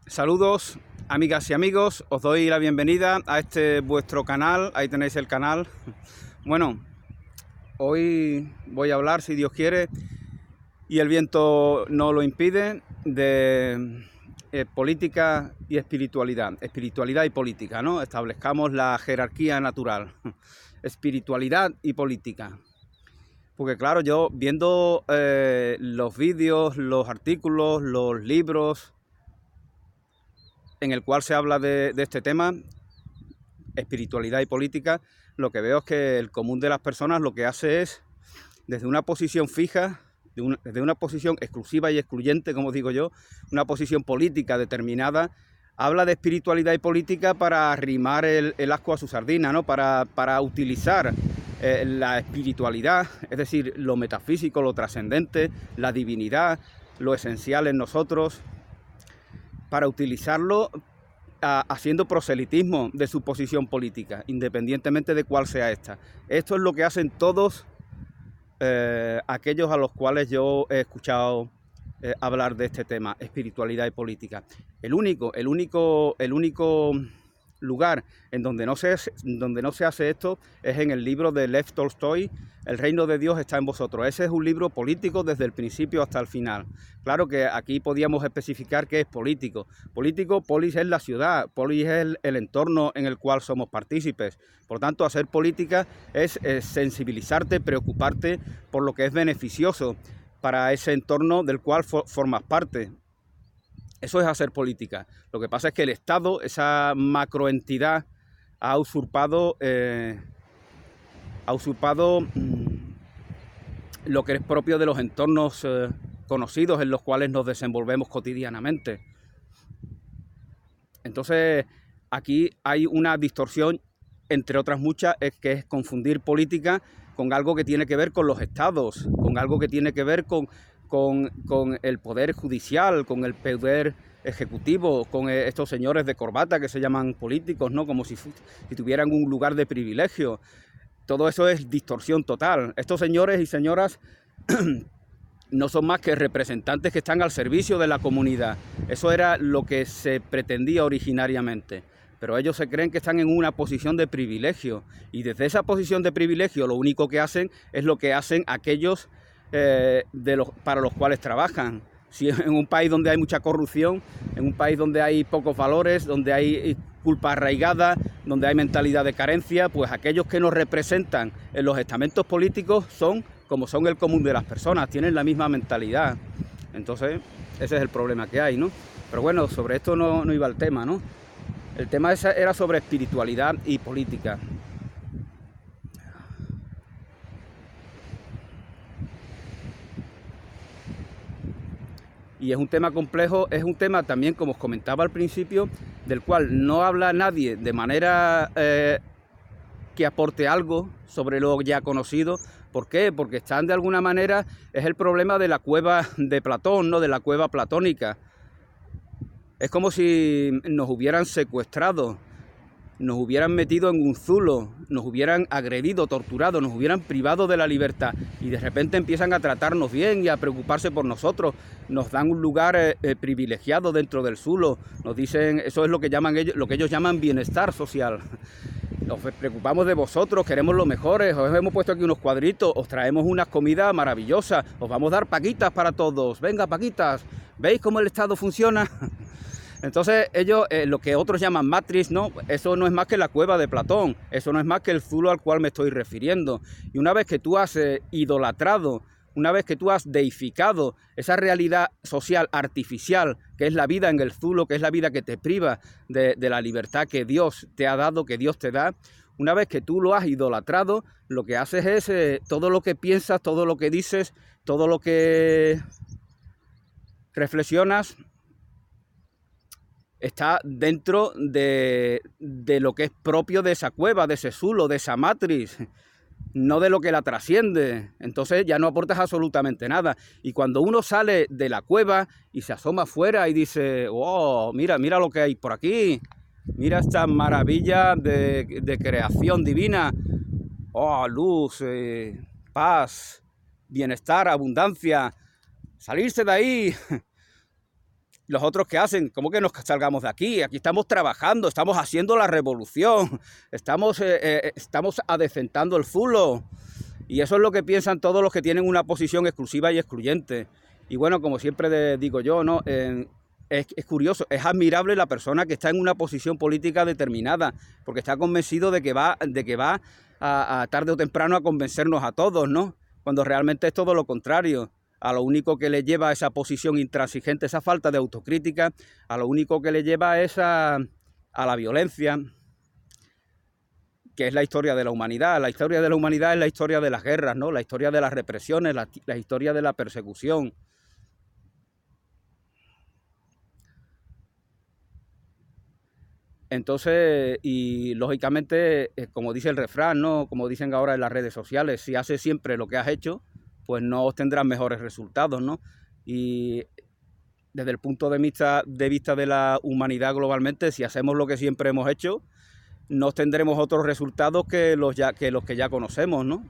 Saludos, amigas y amigos, os doy la bienvenida a este vuestro canal, ahí tenéis el canal. Bueno, hoy voy a hablar, si Dios quiere, y el viento no lo impide, de política y espiritualidad y política, ¿no? Establezcamos la jerarquía natural, espiritualidad y política. Porque claro, yo viendo los vídeos, los artículos, los libros en el cual se habla de este tema, espiritualidad y política, lo que veo es que el común de las personas lo que hace es, desde una posición fija, desde una posición exclusiva y excluyente, como digo yo, una posición política determinada, habla de espiritualidad y política para arrimar el ascua a su sardina, ¿no? Para utilizar la espiritualidad, es decir, lo metafísico, lo trascendente, la divinidad, lo esencial en nosotros, para utilizarlo haciendo proselitismo de su posición política, independientemente de cuál sea esta. Esto es lo que hacen todos aquellos a los cuales yo he escuchado hablar de este tema, espiritualidad y política. El único lugar en donde no se hace esto es en el libro de Lev Tolstoy, El reino de Dios está en vosotros. Ese es un libro político desde el principio hasta el final. Claro que aquí podíamos especificar qué es político. Político, polis es la ciudad, polis es el entorno en el cual somos partícipes. Por tanto, hacer política es sensibilizarte, preocuparte por lo que es beneficioso para ese entorno del cual formas parte. Eso es hacer política. Lo que pasa es que el Estado, esa macroentidad, ha usurpado lo que es propio de los entornos conocidos en los cuales nos desenvolvemos cotidianamente. Entonces, aquí hay una distorsión, entre otras muchas, que es confundir política con algo que tiene que ver con los estados, con algo que tiene que ver con el poder judicial, con el poder ejecutivo, con estos señores de corbata que se llaman políticos, ¿no? Como si tuvieran un lugar de privilegio. Todo eso es distorsión total. Estos señores y señoras no son más que representantes que están al servicio de la comunidad. Eso era lo que se pretendía originariamente. Pero ellos se creen que están en una posición de privilegio. Y desde esa posición de privilegio lo único que hacen es lo que hacen aquellos para los cuales trabajan. Si en un país donde hay mucha corrupción, en un país donde hay pocos valores, donde hay culpa arraigada, donde hay mentalidad de carencia, pues aquellos que nos representan en los estamentos políticos son como son el común de las personas, tienen la misma mentalidad. Entonces, ese es el problema que hay, ¿no? Pero bueno, sobre esto no iba el tema, ¿no? El tema era sobre espiritualidad y política. Y es un tema complejo, es un tema también, como os comentaba al principio, del cual no habla nadie de manera que aporte algo sobre lo ya conocido. ¿Por qué? Porque están de alguna manera, es el problema de la cueva de Platón, ¿no? De la cueva platónica. Es como si nos hubieran secuestrado, nos hubieran metido en un zulo, nos hubieran agredido, torturado, nos hubieran privado de la libertad y de repente empiezan a tratarnos bien y a preocuparse por nosotros, nos dan un lugar privilegiado dentro del zulo, nos dicen, eso es lo que ellos llaman bienestar social. Nos preocupamos de vosotros, queremos lo mejor, os hemos puesto aquí unos cuadritos, os traemos unas comidas maravillosas, os vamos a dar paquitas para todos, venga paquitas, ¿veis cómo el Estado funciona? Entonces ellos, lo que otros llaman Matrix, ¿no? Eso no es más que la cueva de Platón, eso no es más que el zulo al cual me estoy refiriendo. Y una vez que tú has idolatrado, una vez que tú has deificado esa realidad social artificial, que es la vida en el zulo, que es la vida que te priva de la libertad que Dios te ha dado, que Dios te da, una vez que tú lo has idolatrado, lo que haces es todo lo que piensas, todo lo que dices, todo lo que reflexionas, está dentro de lo que es propio de esa cueva, de ese zulo, de esa matriz, no de lo que la trasciende. Entonces ya no aportas absolutamente nada. Y cuando uno sale de la cueva y se asoma afuera y dice, oh, mira lo que hay por aquí, mira esta maravilla de creación divina, oh, luz, paz, bienestar, abundancia, salirse de ahí. ¿Los otros qué hacen? ¿Cómo que nos salgamos de aquí? Aquí estamos trabajando, estamos haciendo la revolución, estamos adecentando el zulo. Y eso es lo que piensan todos los que tienen una posición exclusiva y excluyente. Y bueno, como siempre digo yo, ¿no? Es curioso, es admirable la persona que está en una posición política determinada, porque está convencido de que va a tarde o temprano a convencernos a todos, ¿no? Cuando realmente es todo lo contrario. A lo único que le lleva a esa posición intransigente, esa falta de autocrítica, a lo único que le lleva es a la violencia, que es la historia de la humanidad. La historia de la humanidad es la historia de las guerras, ¿no? La historia de las represiones, la historia de la persecución. Entonces, y lógicamente, como dice el refrán, ¿no? Como dicen ahora en las redes sociales, si haces siempre lo que has hecho, pues no obtendrás mejores resultados, ¿no? Y desde el punto de vista de la humanidad globalmente, si hacemos lo que siempre hemos hecho, no obtendremos otros resultados que los que ya conocemos, ¿no?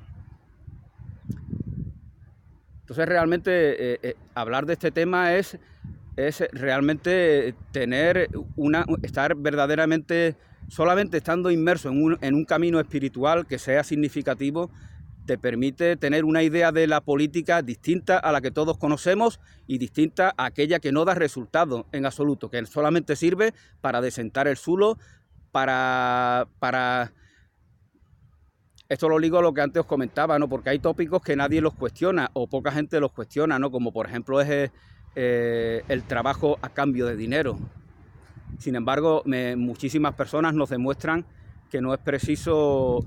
Entonces realmente hablar de este tema es realmente estar verdaderamente, solamente estando inmerso en un camino espiritual que sea significativo, te permite tener una idea de la política distinta a la que todos conocemos y distinta a aquella que no da resultado en absoluto, que solamente sirve para desentar el zulo, para esto lo ligo a lo que antes os comentaba, ¿no? Porque hay tópicos que nadie los cuestiona o poca gente los cuestiona, ¿no? Como por ejemplo es el trabajo a cambio de dinero. Sin embargo, muchísimas personas nos demuestran que no es preciso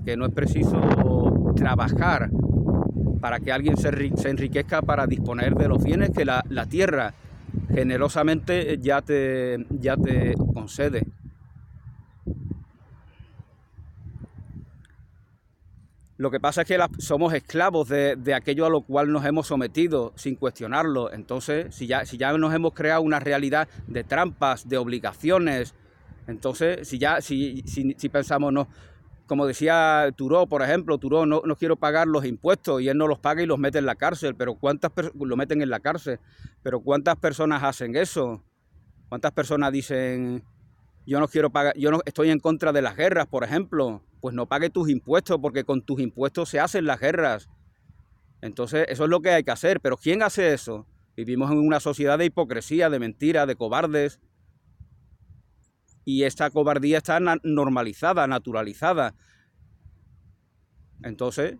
trabajar para que alguien se enriquezca para disponer de los bienes que la tierra generosamente ya te concede. Lo que pasa es que somos esclavos de aquello a lo cual nos hemos sometido sin cuestionarlo. Entonces, si ya nos hemos creado una realidad de trampas, de obligaciones, entonces si pensamos, no, como decía Turó, por ejemplo, Turó, no quiero pagar los impuestos, y él no los paga y los mete en la cárcel, pero lo meten en la cárcel, pero ¿cuántas personas hacen eso? ¿Cuántas personas dicen, yo no quiero pagar, yo no estoy en contra de las guerras, por ejemplo? Pues no pague tus impuestos, porque con tus impuestos se hacen las guerras. Entonces, eso es lo que hay que hacer. ¿Pero quién hace eso? Vivimos en una sociedad de hipocresía, de mentira, de cobardes. Y esta cobardía está normalizada, naturalizada. Entonces,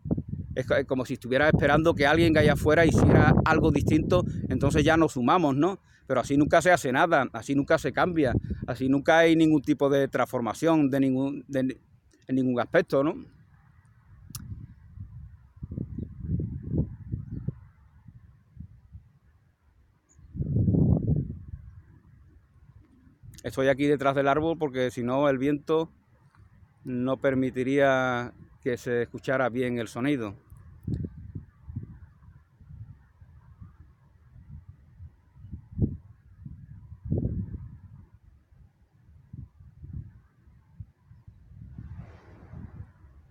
es como si estuviera esperando que alguien allá afuera hiciera algo distinto, entonces ya nos sumamos, ¿no? Pero así nunca se hace nada, así nunca se cambia, así nunca hay ningún tipo de transformación en ningún aspecto, ¿no? Estoy aquí detrás del árbol porque si no el viento no permitiría que se escuchara bien el sonido.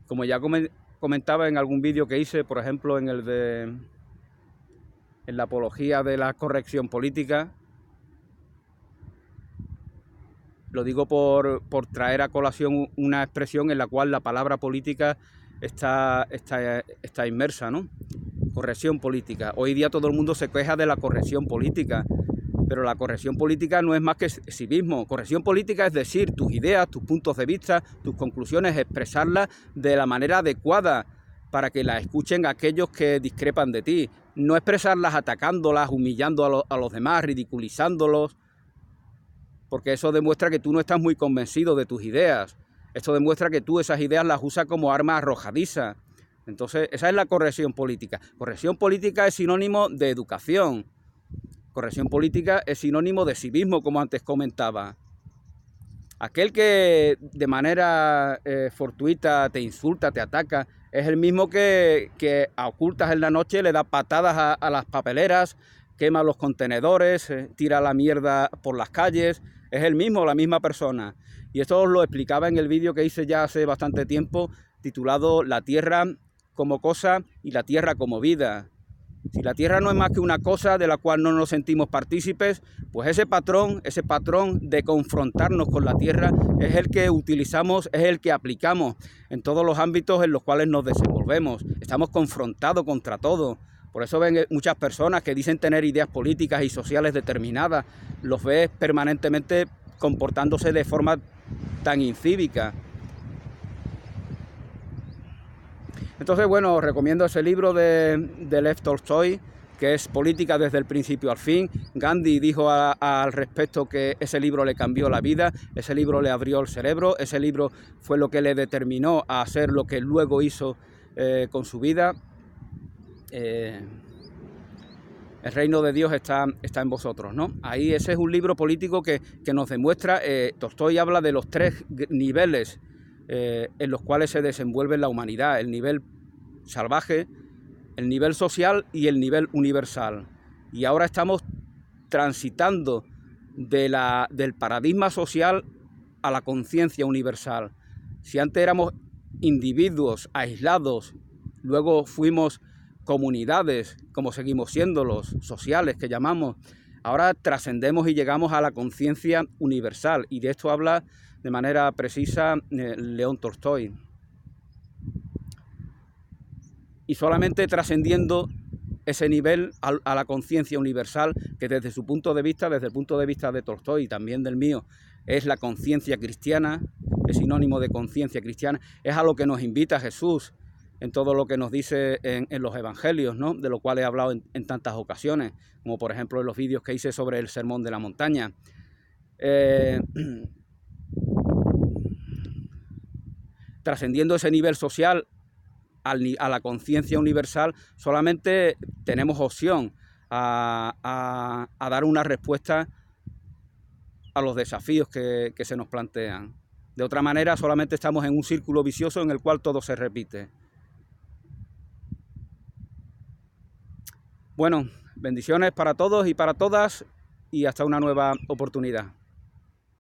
Como ya comentaba en algún vídeo que hice, por ejemplo en la apología de la corrección política, lo digo por traer a colación una expresión en la cual la palabra política está inmersa, ¿no? Corrección política. Hoy día todo el mundo se queja de la corrección política, pero la corrección política no es más que civismo. Corrección política es decir tus ideas, tus puntos de vista, tus conclusiones, expresarlas de la manera adecuada para que las escuchen aquellos que discrepan de ti. No expresarlas atacándolas, humillando a los demás, ridiculizándolos, porque eso demuestra que tú no estás muy convencido de tus ideas. Esto demuestra que tú esas ideas las usas como arma arrojadiza. Entonces, esa es la corrección política. Corrección política es sinónimo de educación. Corrección política es sinónimo de civismo, como antes comentaba. Aquel que de manera fortuita te insulta, te ataca, es el mismo que a ocultas en la noche le da patadas a las papeleras, quema los contenedores, tira la mierda por las calles. Es el mismo, la misma persona. Y esto os lo explicaba en el vídeo que hice ya hace bastante tiempo, titulado La tierra como cosa y la tierra como vida. Si la tierra no es más que una cosa de la cual no nos sentimos partícipes, pues ese patrón de confrontarnos con la tierra es el que utilizamos, es el que aplicamos en todos los ámbitos en los cuales nos desenvolvemos. Estamos confrontados contra todo. Por eso ven muchas personas que dicen tener ideas políticas y sociales determinadas, los ves permanentemente comportándose de forma tan incívica. Entonces, bueno, os recomiendo ese libro de Lev Tolstoy, que es Política desde el principio al fin. Gandhi dijo al respecto que ese libro le cambió la vida, ese libro le abrió el cerebro, ese libro fue lo que le determinó a hacer lo que luego hizo con su vida. El reino de Dios está en vosotros, ¿no? Ahí ese es un libro político que nos demuestra, Tolstoy habla de los 3 niveles en los cuales se desenvuelve la humanidad: el nivel salvaje, el nivel social y el nivel universal. Y ahora estamos transitando del paradigma social a la conciencia universal. Si antes éramos individuos aislados, luego fuimos comunidades, como seguimos siendo los sociales que llamamos, ahora trascendemos y llegamos a la conciencia universal, y de esto habla de manera precisa León Tolstoy. Y solamente trascendiendo ese nivel a la conciencia universal, que desde su punto de vista, desde el punto de vista de Tolstoy y también del mío, es la conciencia cristiana, es sinónimo de conciencia cristiana, es a lo que nos invita Jesús en todo lo que nos dice en los evangelios, ¿no? De lo cual he hablado en tantas ocasiones, como por ejemplo en los vídeos que hice sobre el Sermón de la Montaña. Trascendiendo ese nivel social a la conciencia universal, solamente tenemos opción a dar una respuesta a los desafíos que se nos plantean. De otra manera, solamente estamos en un círculo vicioso en el cual todo se repite. Bueno, bendiciones para todos y para todas, y hasta una nueva oportunidad.